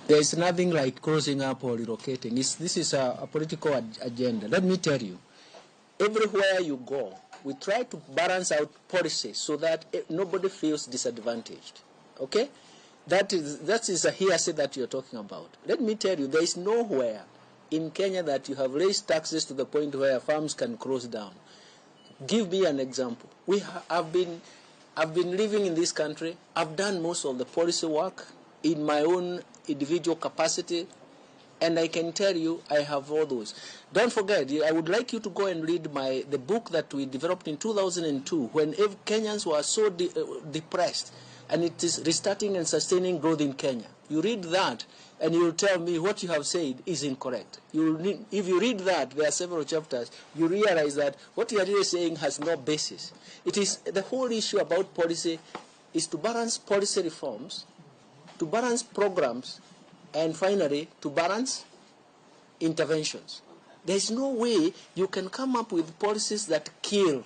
There is nothing like closing up or relocating. This is a political agenda. Let me tell you, everywhere you go, we try to balance out policies so that nobody feels disadvantaged. Okay? That is a hearsay that you're talking about. Let me tell you, there is nowhere in Kenya that you have raised taxes to the point where farms can close down. Give me an example. I've been living in this country. I've done most of the policy work in my own individual capacity, and I can tell you I have all those. Don't forget, I would like you to go and read the book that we developed in 2002 when Kenyans were so depressed, and it is restarting and sustaining growth in Kenya. You read that, and you'll tell me what you have said is incorrect. If you read that, there are several chapters, you realize that what you are really saying has no basis. It is the whole issue about policy is to balance policy reforms, to balance programs, and finally, to balance interventions. There is no way you can come up with policies that kill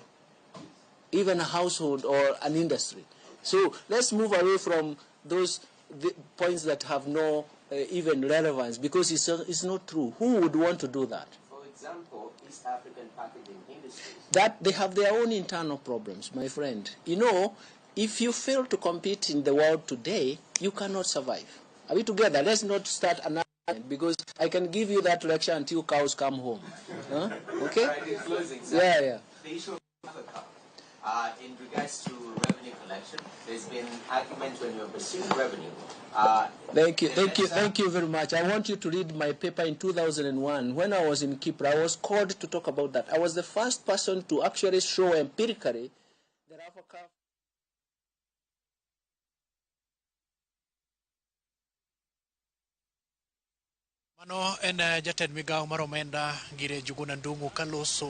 even a household or an industry. So let's move away from those points that have no even relevance, because it's not true. Who would want to do that? For example, East African packaging industries. That they have their own internal problems, my friend. You know, if you fail to compete in the world today, you cannot survive. Are we together? Let's not start another, because I can give you that lecture until cows come home. Huh? Okay? Right, in closing, sir, yeah. The issue of kaka, in regards to revenue collection, there's been arguments when you're pursuing revenue. Thank you very much. I want you to read my paper in 2001. When I was in Kipra, I was called to talk about that. I was the first person to actually show empirically that Africa. Mano en jatend migawo mar omenda Ngire Njuguna Ndung'u kaloso